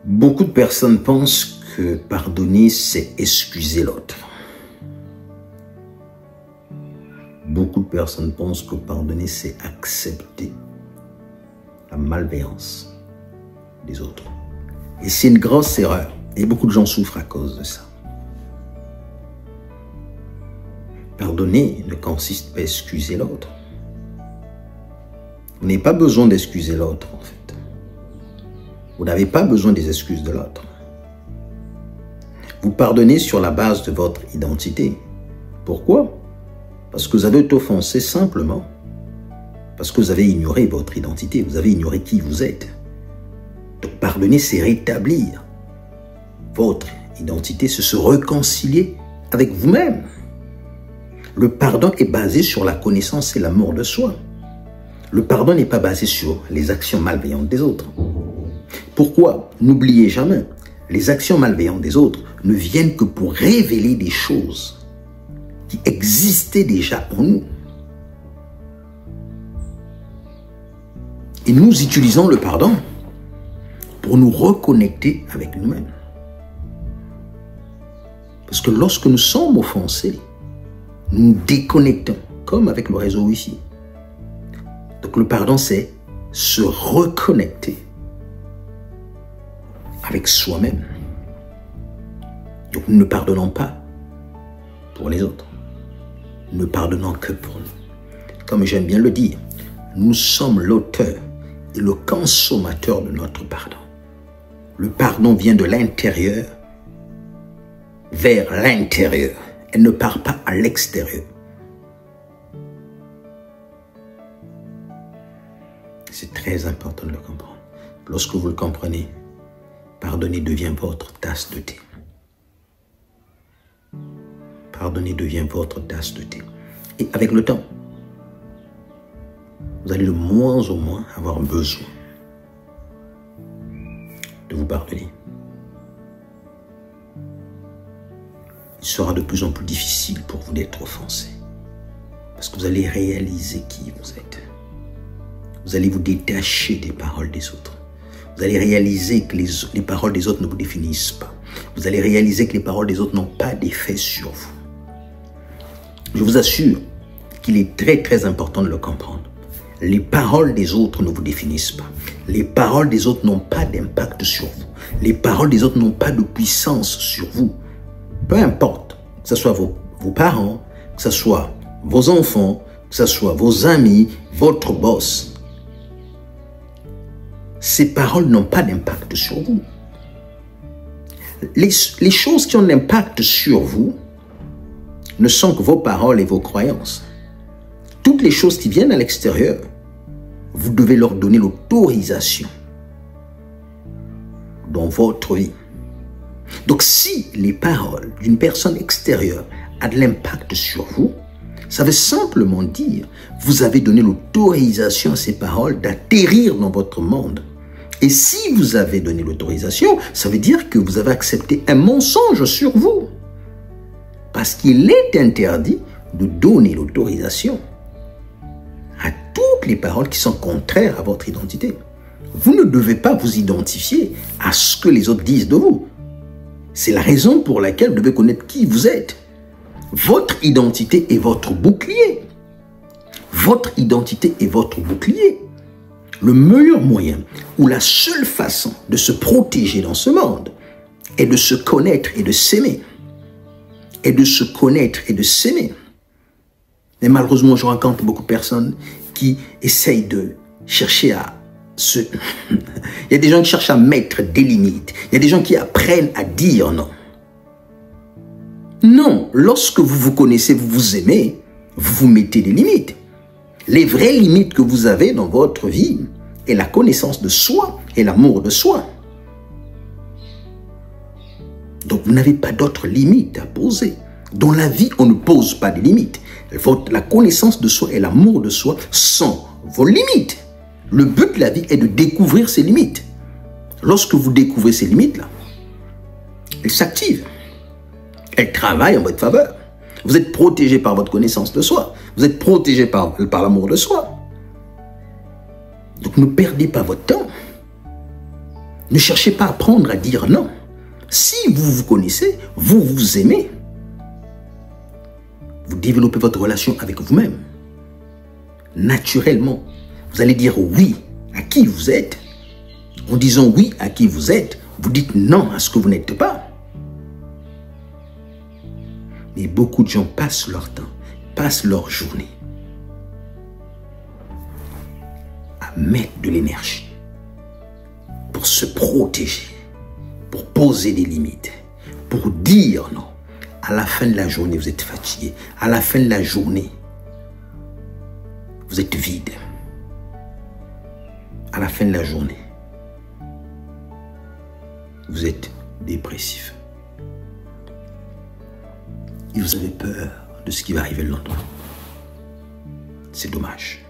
Beaucoup de personnes pensent que pardonner, c'est excuser l'autre. Beaucoup de personnes pensent que pardonner, c'est accepter la malveillance des autres. Et c'est une grosse erreur. Et beaucoup de gens souffrent à cause de ça. Pardonner ne consiste pas à excuser l'autre. Vous n'avez pas besoin d'excuser l'autre, en fait. Vous n'avez pas besoin des excuses de l'autre. Vous pardonnez sur la base de votre identité. Pourquoi? Parce que vous avez été offensé simplement. Parce que vous avez ignoré votre identité. Vous avez ignoré qui vous êtes. Donc pardonner, c'est rétablir votre identité, c'est se réconcilier avec vous-même. Le pardon est basé sur la connaissance et l'amour de soi. Le pardon n'est pas basé sur les actions malveillantes des autres. Pourquoi? N'oubliez jamais, les actions malveillantes des autres ne viennent que pour révéler des choses qui existaient déjà en nous. Et nous utilisons le pardon pour nous reconnecter avec nous-mêmes. Parce que lorsque nous sommes offensés, nous nous déconnectons, comme avec le réseau Wi-Fi. Donc le pardon, c'est se reconnecter avec soi-même. Donc nous ne pardonnons pas pour les autres. Nous ne pardonnons que pour nous. Comme j'aime bien le dire, nous sommes l'auteur et le consommateur de notre pardon. Le pardon vient de l'intérieur vers l'intérieur. Elle ne part pas à l'extérieur. C'est très important de le comprendre. Lorsque vous le comprenez, pardonner devient votre tasse de thé. Pardonner devient votre tasse de thé. Et avec le temps, vous allez de moins en moins avoir besoin de vous pardonner. Il sera de plus en plus difficile pour vous d'être offensé. Parce que vous allez réaliser qui vous êtes. Vous allez vous détacher des paroles des autres. Vous allez réaliser que les paroles des autres ne vous définissent pas. Vous allez réaliser que les paroles des autres n'ont pas d'effet sur vous. Je vous assure qu'il est très très important de le comprendre. Les paroles des autres ne vous définissent pas. Les paroles des autres n'ont pas d'impact sur vous. Les paroles des autres n'ont pas de puissance sur vous. Peu importe, que ce soit vos parents, que ce soit vos enfants, que ce soit vos amis, votre boss. Ces paroles n'ont pas d'impact sur vous. Les choses qui ont un impact sur vous ne sont que vos paroles et vos croyances. Toutes les choses qui viennent à l'extérieur, vous devez leur donner l'autorisation dans votre vie. Donc si les paroles d'une personne extérieure ont de l'impact sur vous, ça veut simplement dire que vous avez donné l'autorisation à ces paroles d'atterrir dans votre monde. Et si vous avez donné l'autorisation, ça veut dire que vous avez accepté un mensonge sur vous. Parce qu'il est interdit de donner l'autorisation à toutes les paroles qui sont contraires à votre identité. Vous ne devez pas vous identifier à ce que les autres disent de vous. C'est la raison pour laquelle vous devez connaître qui vous êtes. Votre identité est votre bouclier. Votre identité est votre bouclier. Le meilleur moyen ou la seule façon de se protéger dans ce monde est de se connaître et de s'aimer. Et de se connaître et de s'aimer. Mais malheureusement, je rencontre beaucoup de personnes qui essayent de chercher à se... Il y a des gens qui cherchent à mettre des limites. Il y a des gens qui apprennent à dire non. Non, lorsque vous vous connaissez, vous vous aimez, vous vous mettez des limites. Les vraies limites que vous avez dans votre vie est la connaissance de soi et l'amour de soi. Donc vous n'avez pas d'autres limites à poser. Dans la vie, on ne pose pas de limites. La connaissance de soi et l'amour de soi sont vos limites. Le but de la vie est de découvrir ses limites. Lorsque vous découvrez ces limites-là, elles s'activent. Elles travaillent en votre faveur. Vous êtes protégé par votre connaissance de soi. Vous êtes protégé par l'amour de soi. Donc ne perdez pas votre temps. Ne cherchez pas à apprendre à dire non. Si vous vous connaissez, vous vous aimez, vous développez votre relation avec vous-même. Naturellement, vous allez dire oui à qui vous êtes. En disant oui à qui vous êtes, vous dites non à ce que vous n'êtes pas. Mais beaucoup de gens passent leur temps, passent leur journée à mettre de l'énergie pour se protéger, pour poser des limites, pour dire non. À la fin de la journée, vous êtes fatigué. À la fin de la journée, vous êtes vide. À la fin de la journée, vous êtes dépressif. Et vous avez peur de ce qui va arriver le lendemain. C'est dommage.